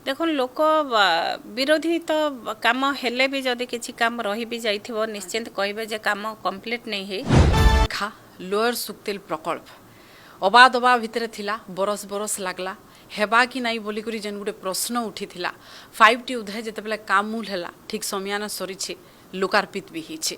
देखो लोक विरोधी तो काम हेले भी जदि किसी काम रही भी जाइथिबो निश्चिंत कहबे जे काम कंप्लीट नहीं है। खा लोअर सुक्तेल प्रकल्प अबाध अबा भितर थिला बरस बरस लागला हेबा कि नाई बोली करी जेन गुटे प्रश्न उठिथिला 5T उदय जेतेबेले कामूल हैला ठीक समयाना सरीछि लोकार्पित भी हिछि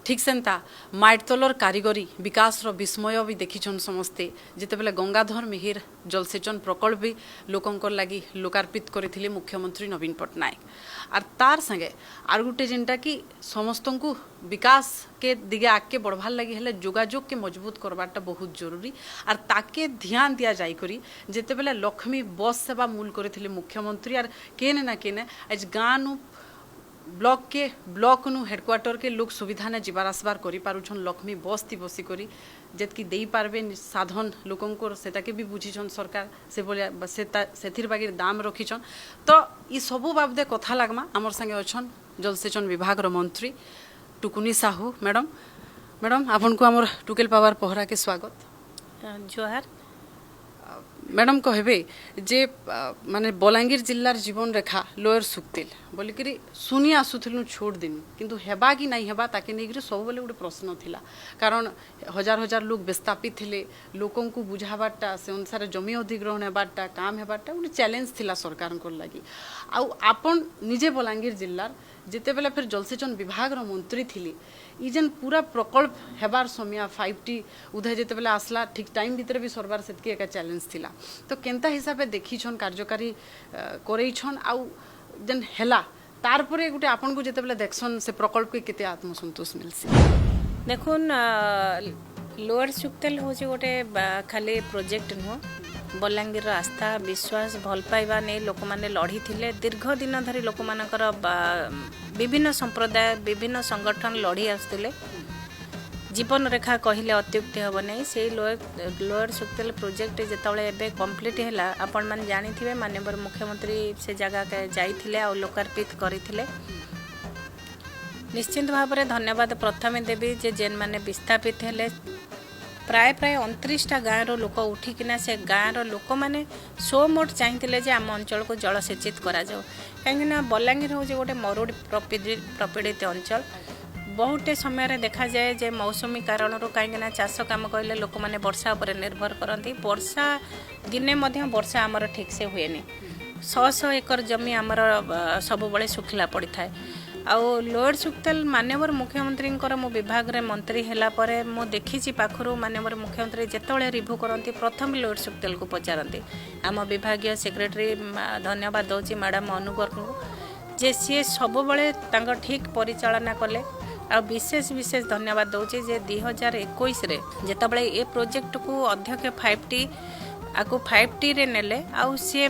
ठीक सेंता माइटतलर कारीगरी विकास रो विस्मय भी देखिछन समस्ते जेतेबेले गंगाधर मिहिर जलसेचन प्रकल्प भी लोकंकर लागी लोकार्पित करथिले मुख्यमंत्री नवीन पटनायक आर तार संगे आर गुटे जेनटा कि समस्तन को विकास के दिगे आगे बढ़वार लगी हेले जोगाजोग के मजबूत करवाटा बहुत जरूरी आर ताके ध्यान दिया जाई करी जेतेबेले लक्ष्मी बस सेवा मूल करथिले मुख्यमंत्री आर केने ना केने आज गाँव ब्लॉक नु हेडक्वार्टर के लोग सुविधा ने जीवार आसबार करि पारुछन लक्ष्मी बस ती बसी करी जेतकी देई पारबे साधन लोकंकर सेटाके भी बुझिछन सरकार से बोले सेथिर बागी दाम रखिछन तो ई सबु बाबदे कथा लागमा हमर संगे अछन जलसेचन विभाग रो मंत्री टुकुनी साहू मैडम आपन को हमर टुकेल पावर पहरा के स्वागत जोहार मैडम कहबे जे माने बलांगीर जिल्लार जीवन रेखा लोअर सुक्तिल बोलिकरी सुनी आसुथिलु छोड़ दिन किंतु हेबा कि नहीं हेबा ताके नेगरी सब बोले गोटे प्रश्न थिला कारण हजार हजार लोग विस्थापित थिले लोकन को बुझाबाटा से अनुसार जमी अधिग्रहण हेबाटा काम हेबाटा गोटे चैलेंज थिला सरकार को लागि आउ आपन निजे बलांगीर जिल्लार जेते बेले फिर जलसेचन विभाग रो मंत्री थिली ई जेन पूरा प्रकल्प हेबार समय 5T उदय जेते बेले आसला ठीक टाइम भीतर भी सरकार सेतकी एका चैलेंज थिला तो केनता हिसाबे देखिछन कार्यकारी करेइछन आउ जेन हेला तार परे गुटे आपन को जेते बेले देखसन से प्रकल्प के केते आत्मसंतोष मिलसी देखुन लोअर सुक्तेल होची गोटे खाली प्रोजेक्ट नुह बलांगीर आस्था विश्वास भल पाइबा नहीं लोक माने लड़ी थिले दीर्घ दिन धरी लोक मानकर विभिन्न संप्रदाय विभिन्न संगठन लड़ी आसुले जीवन रेखा कहले अत्युक्ति हम नहीं से लोअर सुक्तेल प्रोजेक्ट जितेबाला एबे कंप्लीट हैला आपण मान जानिथिबे माननीय मुख्यमंत्री से जगह के जाइथिले आ लोकार्पित करिथिले निश्चित भाव में धन्यवाद प्रथमे देवी जे जेन माने विस्थापित हेले प्राय 29टा गाँव लोक उठिकिना से गाँव लोक मैंने सो मोट चाहिए जे आम अंचल को जलसेचित करा जाओ कहीं बलांगीर हूँ गोटे मरुड़ी प्रपीड़ित अंचल बहुटे समय देखा जाए जे मौसमी कारण कहीं चाष कम कहले लोक मैंने वर्षा पर निर्भर करती वर्षा दिने वर्षा आमर ठीक से हुए 100 एकर जमी आमर सब बड़े सुखला पड़ी थाए आउ लोअर सुक्तेल माननीय मुख्यमंत्री मो विभाग रे मंत्री हैला परे मो देखी पाखरु माननीय मुख्यमंत्री जेतोले रिव्यू करती प्रथम लोअर सुक्तेल को पचारती आम विभागीय सेक्रेटरी धन्यवाद दौची मैडम अनुगर को जे सी सब बड़े ठीक परिचालना कले आ विशेष धन्यवाद दौची जे 2021 रे जेतबळे ए प्रोजेक्ट को अध्यक्ष 5T आकु 5T रे नेले आउ सी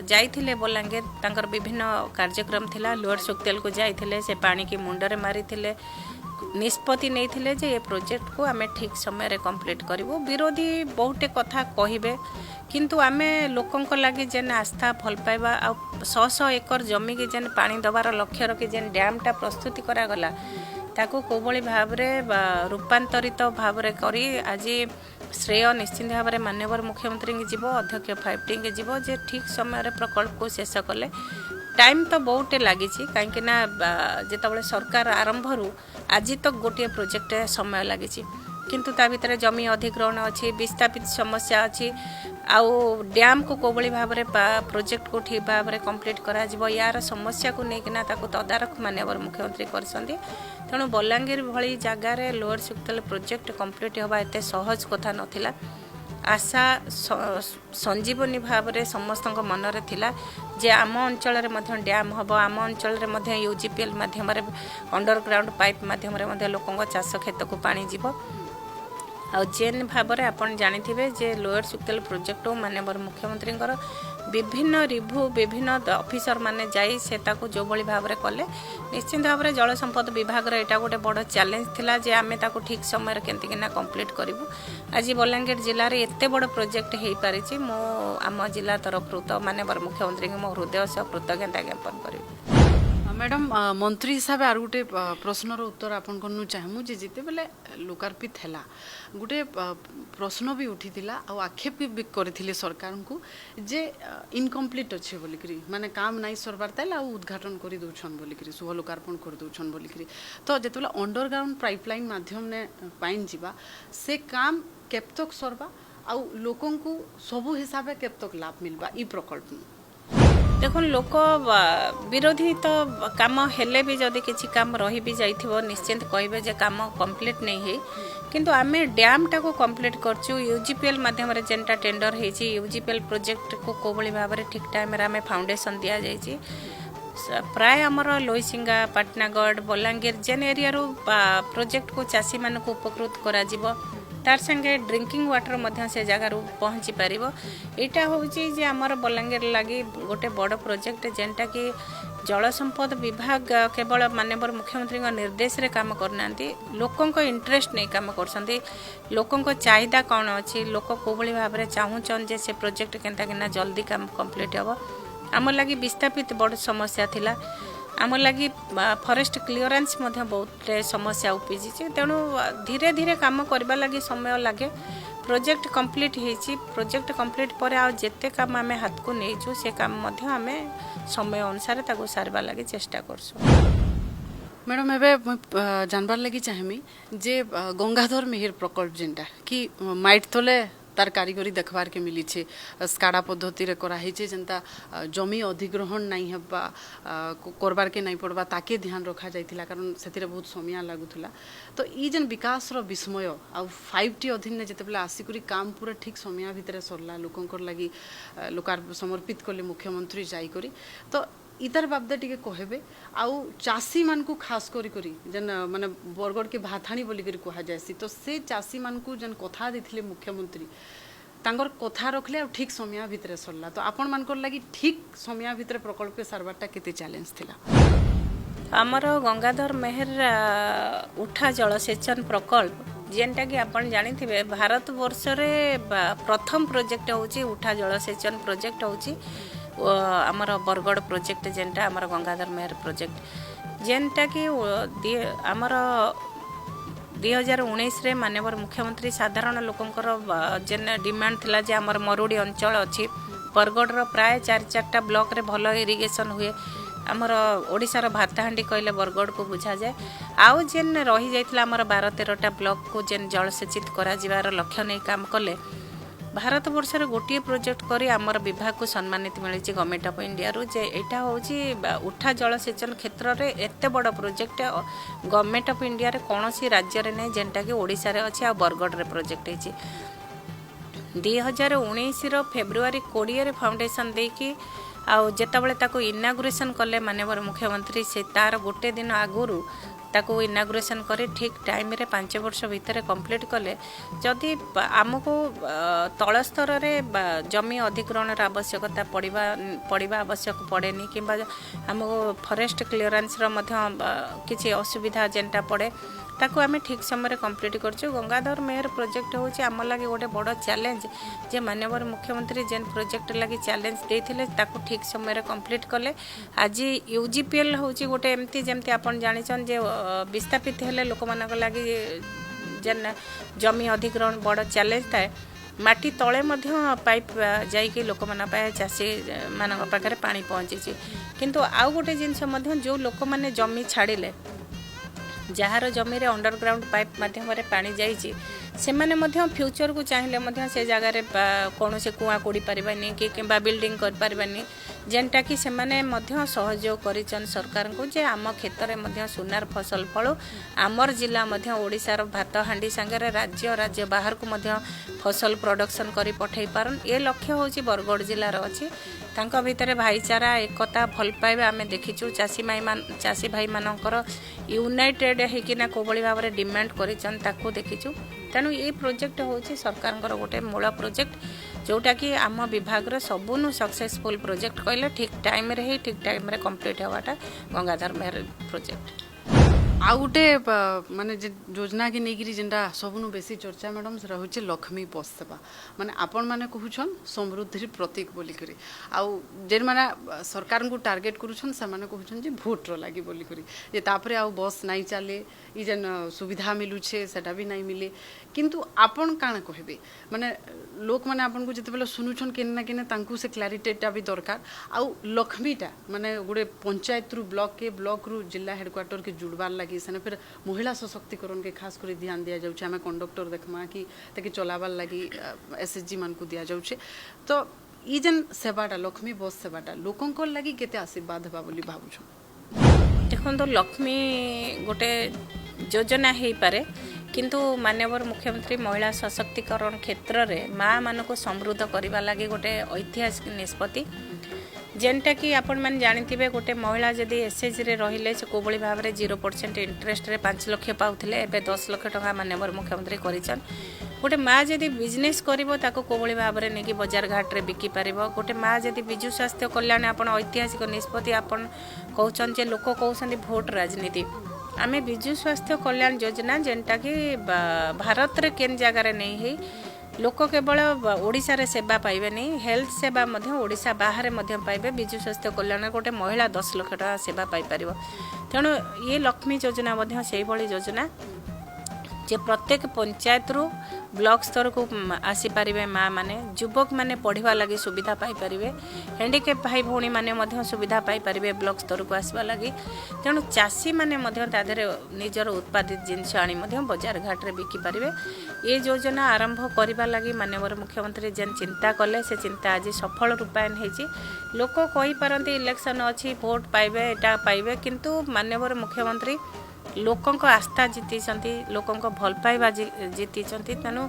जाइथिले बलांगीर तांकर विभिन्न कार्यक्रम थिला लोअर सुक्तेल को जाइथिले से पानी की मुंडरे मारिथिले निष्पत्ति नहीं जे ये प्रोजेक्ट को आमे ठीक समय रे कंप्लीट करिवो विरोधी बहुते कथा कहिबे किंतु आमे लोकंक लागि जेन आस्था भल पाइबा आ 100 एकर जमी के जेन पानी दबार लक्ष्य रखी जेन डैम टा प्रस्तुति करा गला ताको कोबळी भाबरे रूपांतरित भाबरे करी आज श्रेय निश्चिंत भाव में माननीय मुख्यमंत्री की जीव अध्यक्ष 5T के जीव जे ठीक समय प्रकल्प को शेष कले टाइम तो बहुत लगी कहीं जिते सरकार आरंभ आज तक गोटे प्रोजेक्ट समय लगी किंतु ता भीतर जमी अधिग्रहण अच्छी विस्थापित समस्या अच्छी आउ डैम को कोबली भाव में प्रोजेक्ट को ठीक भाव में कंप्लीट करा यार समस्या को लेकिन तदारख माननीय मुख्यमंत्री कर तेणु बलांगीर भली जगार लोअर सुक्तेल प्रोजेक्ट कंप्लीट होगा एत सहज कथा नथिला आशा संजीवनी भाव में समस्त मनरे थिला जे आम अंचल डैम हम आम अंचल यूजीपीएल माध्यम अंडरग्राउंड पाइप माध्यम लोक चाष खेत को पानी जीव आ जेन भाव में आप जानी जे लोअर सुक्तेल प्रोजेक्ट माननीय मुख्यमंत्री विभिन्न रिव्यू विभिन्न ऑफिसर माने जाई सेताको जो बड़ी भाव में कले निश्चित भाव में जल संपद विभाग एटा गोटे बड़ चैलेंज थिला जे आमे ताको ठीक समय केंति किना कंप्लीट करिवु आज बलांगीर जिले में एते बड़ प्रोजेक्ट हो पारिछि मो आम जिला तरफ तो माननीय मुख्यमंत्री को मो हृदय से कृतज्ञता ज्ञापन करी मैडम मंत्री हिसाब आर गोटे प्रश्नर उत्तर आपन कनु चाहमु जे जिते बेले लोकार्पित हैला गोटे प्रश्न भी उठीतिला आ आक्षेप भी करथिले सरकार को जे इनकम्प्लीट अच्छे बोलिकरी माने काम नाई सरबार ताला उद्घाटन करि दउछन बोलिकरी शुभ लोकार्पण कर दउछन बोलिकरी तो जेतेला अंडरग्राउंड पाइपलाइन माध्यम ने पाइन जीवा से काम केप्तक सरबा आ लोकन को सबु हिसाबे केप्तक लाभ मिलबा ई प्रकल्प नु देखो लोक विरोधी तो काम हेले भी जदि किसी काम रही भी जाइथिबो निश्चिंत कहबे जे काम कंप्लीट नहीं है किंतु आमे डैम टा को कंप्लीट करछु यूजीपीएल माध्यम रे जेंटा टेंडर हेछि यूजीपीएल प्रोजेक्ट को कोबळी भाबरे ठीक टाइम रे आमे फाउंडेशन दिया जाइछि प्राय हमर लोईसिंगा पाटनागढ़ बलांगीर जेन एरिया रो प्रोजेक्ट को चासी मान को उपकृत करा जिवो तार संगे ड्रिंकिंग वाटर मध्य से जगार पहुँची पार यहाँ हूँ जे आमर बलांगीर लगी गोटे बड़ प्रोजेक्ट जेनटा कि जल संपद विभाग केवल माननीय मुख्यमंत्री निर्देश रे काम करना लोकों इंटरेस्ट नहीं काम कर लोकों चाहिदा कौन अच्छी लोक कोभली भाव में चाहून जे से प्रोजेक्ट केनता जल्दी काम कंप्लीट हम आम लगी विस्थापित बड़ समस्या थिला आम लगी फॉरेस्ट क्लीयरेंस बहुत समस्या उपजी तेणु धीरे धीरे काम करबा लगी समय लगे प्रोजेक्ट कंप्लीट होइछि प्रोजेक्ट कंप्लीट पर आ जेते काम आमे हाथ को नेइछु से काम मध्य आमे समय अनुसार ताको सारबा लगी चेष्टा करसु मैडम एबे जानबार लगी चाहमी जे गंगाधर मेहर प्रकल्प जेनटा कि माइट तले तार कारीगरी देखबार के मिली छे स्काडा पद्धति रे करा हिचे जनता जमी अधिग्रहण नहीं हबा करबार के नहीं पड़बा ताके ध्यान रखा जाइथिला कारण सेतिरे बहुत समय लागुथला तो ई जन विकास रो विस्मय आ 5T अधीन ने जेतेबेला आसिकुरी काम पूरा ठीक समय भितरे सरला लोकंकर लागि लोकार समर्पित करले मुख्यमंत्री जाई करी तो इतर बाबदे टिके कहबे आउ चासी मान को खास करी जन माने बरगड़ के भाथाणी बोली करी कहा जायसी तो से चासी मान को जन कथा देथिले मुख्यमंत्री तांगर कथा रखले आ ठीक समय भितरे सरला तो आपण मानकर लागि ठीक समय भितरे प्रकल्प के सरबारटा केते चैलेंज थिला हमर गंगाधर मेहर उठा जलसेचन प्रकल्प जेनटा कि आपण जानिथिबे भारत वर्ष रे प्रथम प्रोजेक्ट होची उठा जलसेचन प्रोजेक्ट होची आमर बरगड़ प्रोजेक्ट जेनटा आमर गंगाधर मेहर प्रोजेक्ट जेनटा कि आमर 2019 रे माननीय मुख्यमंत्री साधारण लोकंकर जेन डिमांड थिला जे आमर मरुड़ी अंचल अच्छी बरगड़ प्राय 4-4टा ब्लॉक रे भलो इरिगेशन हुए आमर ओडिशार भातहांडी कहले बरगड़ को बुझा जाए आउ जेन रही जाइथिला आमर 12-13टा ब्लॉक को जेन जलसेचित करा जिवार लक्ष्य नहीं काम कले भारत वर्ष रे गोटे प्रोजेक्ट करी आमर विभाग को सम्मानित मिली गवर्नमेंट ऑफ इंडिया रु जे एटा होची उठा जलसेचन क्षेत्र रे एते बड़ प्रोजेक्ट गवर्नमेंट ऑफ इंडिया रे कोनोसी राज्य रे नै जेंटा कि ओडिसा रे अछि आ बरगड़ रे प्रोजेक्ट हेची 2019 रो फेब्रुआरी 20 रे फाउंडेशन देकी आउ जेतबेले ताको इनागुरेशन कले माननीय मुख्यमंत्री से तार गोटे दिन आगुरु ताको इनागुरेशन करे ठीक टाइम रे 5 वर्ष भीतर कंप्लीट कले जदि आमको तल स्तर रे जमी अधिग्रहण आवश्यकता पड़िबा आवश्यक पड़ेनी किंबा आमको फॉरेस्ट क्लीयरेंस रो मध्य किछि असुविधा जेंटा पड़े ताको आमे ठीक समय रे कंप्लीट करछु गंगाधर मेहर प्रोजेक्ट होची आम लागि गोटे बड़ चैलेंज जे माननीय मुख्यमंत्री जेन प्रोजेक्ट लागि चैलेंज देथिले ताको ठीक समय रे कंप्लीट कले आज यूजीपीएल होची गोटे एमती जेमती आपण जानिछन जे विस्थापित हेले लोक मानक लागि जेन जमी अधिग्रहण बड़ चैलेंज थाए माटी तले मध्य पाइप जाइके लोक मान पाए चाषी मान पाखे पानी पहुँची किंतु आउ गोटे जिनस मध्य जो लोक माने जमी छाड़िले जार जमी रे अंडरग्राउंड पाइप माध्यम रे पानी जाइछि से माने मध्य फ्यूचर को चाहिए मध्य से जगह रे कौन से कुआ कोड़ी पारिबानी कि किंबा बिल्डिंग कर पारिबानी जेनटा कि से माने मध्य सहयोग करिचन सरकार को जे आम क्षेत्र में मध्य सुनार फसल फल आमर जिला मध्य ओडिसा रो भात हांडी संगे राज्य बाहर को मध्य फसल प्रोडक्शन करी पठै पारन ए लक्ष्य होची बरगड़ जिला रो अछि तांका भितरे भाईचारा एकता भल पाइबा आमे देखिछु चासी भाई मानकर यूनाइटेड हेकिना कोबळी भाव रे डिमांड करिचन ताको देखिछु तेणु ये प्रोजेक्ट होची सरकार गोटे मूल प्रोजेक्ट जोटा कि आम विभाग रे सबुनु सक्सेसफुल प्रोजेक्ट कहले ठीक टाइम रे ही ठीक टाइम रे कंप्लीट होवाटा गंगाधर मेहर प्रोजेक्ट। आउ गोटे माने योजना की नहीं जेनटा सबनु बेसी चर्चा मैडम से हूँ लक्ष्मी बस सेवा माने आपण माने कहूछन समृद्धि प्रतीक बोलिकरी आउ जेन माने सरकार को टार्गेट करूछन से माने कहूछन जे भोट रो लागी बोलिकरी जे तापरे आउ बस नहीं चले ई जेन सुविधा मिलुछे सेटा भी नहीं मिले किंतु आपण काण कहबे माने लोक माने आपन को जते बेले सुनुछन केन ना केने तांकु से क्लैरिटीटा भी दरकार आउ लक्ष्मीटा माने गुडे पंचायत रु ब्लॉक रु जिला हेडक्वार्टर के जुड़बार लगी सेने फिर महिला सशक्तिकरण के खास कर ध्यान दिया जाउछे हमें कंडक्टर देखमा कि ताकि चलाबार लगी एसएचजी मान को दिया जाउछे तो ई जेन सेवाटा लक्ष्मी बस सेवाटा लोकन को लगी केते आशीर्वाद हेबा बोली भाबुछ देखो लक्ष्मी गोटे योजना हो पारे किंतु माननीय मुख्यमंत्री महिला सशक्तिकरण क्षेत्र में माँ मान को समृद्ध करने लगी गोटे ऐतिहासिक निष्पत्ति जेनटा कि आपण मैंने जानी गोटे महिला जदि एसएचजी रे रहिले से कोबली भाव में 0% इंटरेस्ट रे 5 लाख पाउथिले एबे 10 लाख टका माननीय मुख्यमंत्री करिछन गोटे माँ जदि बिजनेस करिवो ताको कोबली भाव में नहीं बजार घाट रे बिकी पारिबो गोटे माँ जदि बिजु स्वास्थ्य कल्याण आपण ऐतिहासिक निष्पत्ति आपण कहउछन जे लोक कहउछन भोट राजनीति आमे बिजु स्वास्थ्य कल्याण योजना जेनटा कि भारत रे केन जगह नहीं है लोक केवल ओडिशा रे सेवा पाइबे नहीं हेल्थ सेवा मध्य ओडिशा बाहर मध्य पाइबे बिजु स्वास्थ्य कल्याण गोटे महिला 10 लाख टका सेवा पाई परिबो तेणु ये लक्ष्मी योजना मध्य से भली योजना जे प्रत्येक पंचायत रु ब्लॉक स्तर को आसी पारिबे माँ माने युवक माने पढ़िबा लगी सुविधा पाई परिबे हैंडिकेप भाई भौणी माने मध्य सुविधा पाई परिबे ब्लॉक स्तर को आसबा लगी तेणु चाषी माने मध्य तादेरे निजर उत्पादित जिनस आनी मध्य बाजार घाट रे बिकी परिबे ये योजना आरंभ करबा लगी माननीय मुख्यमंत्री जेन चिंता कले से चिंता आज सफल रूपायन हेची लोक कहि पारंती इलेक्शन अछि भोट पाइबे एटा पाइबे किंतु माननीय मुख्यमंत्री लोकंक आस्था जीति लोकंक भल पाइबा जीति तेणु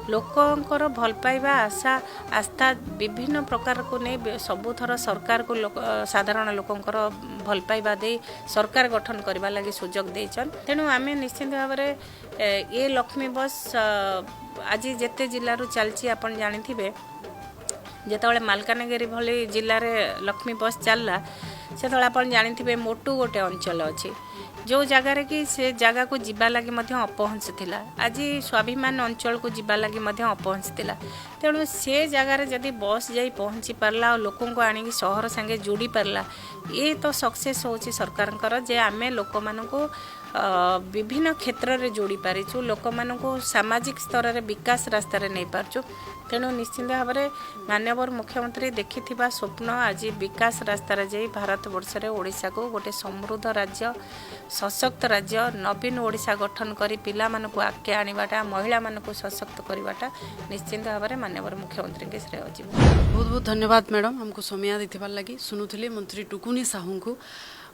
लोकंकर भल पाइबा आशा आस्था विभिन्न प्रकार को नहीं सबुथर सरकार को साधारण लोकंकर भल पाइबा दे सरकार गठन करबा लगी सुजोग देछन तेणु आमे निश्चित भाव ये लक्ष्मी बस आज जेते जिल्ला रु चलची आपण जानिथिबे जेतबेले मालकानगिरी भली जिल्ला रे लक्ष्मी बस चलला सेतबेले आपण जानिथिबे मोटू गोटे अंचल अछि जो जगार कि से जगह को जीवा लगी अपहंच थिला आज स्वाभिमान अंचल को जीवा लगी अपहंच थिला तेणु से जगार जदि बस जाई पहुँची पारला और लोकों को आनिक सहर संगे जोड़ी पारला ये तो सक्सेस होची सरकार जे आमे लोक मानू विभिन्न क्षेत्र में जोड़ी पारिचु लोक मानू सामाजिक स्तर में विकास रास्ता नहीं पारचु तेणु निश्चित भाव में माननीय मुख्यमंत्री देखि स्वप्न आज विकास रास्तार जाई भारत वर्ष रे ओडिशा को गोटे समृद्ध राज्य सशक्त राज्य नवीन ओडिशा गठन करी पिला मानकु आगे आनिबाटा महिला मानकु सशक्त करिबाटा निश्चित भाव में माननीय मुख्यमंत्री के श्रेय अछि। बहुत बहुत धन्यवाद मैडम हमको समय देथिबार लागि सुनुथिले मंत्री टुकुनी साहू को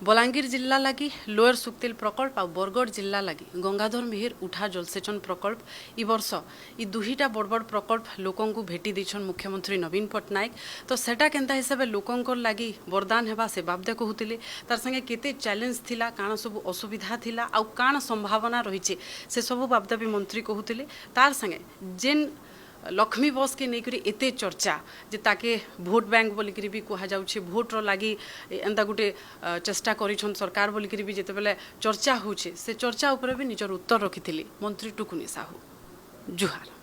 बलांगीर जिला लगी लोअर सुक्तिल प्रकल्प और बरगढ़ जिला लगी गंगाधर मिहिर उठा जलसेचन प्रकल्प इ वर्ष इ दुहीटा बड़ बड़ प्रकल्प लोकों को भेटी देछन मुख्यमंत्री नवीन पट्टनायक तो सेटा केंता हिसाब लोकों लगी वरदान हेबा से बाबदे कहूतिले तार संगे केते चैलेंज थिला काण सब असुविधा थिला आ काण संभावना रहिছে से सब बाबदे भी मंत्री कहूतिले तार संगे जेन लक्ष्मी बस के नहीं करी एते चर्चा जे ताके भोट बैंक बोलिकरी भी कहा जाउछे भोट रो लागी एंता गुटे चेष्टा करिछन सरकार बोलिकरी भी जेते बेले चर्चा होछे से चर्चा ऊपर भी निजर उत्तर रखिथिली मंत्री टुकुनी साहू जुहार।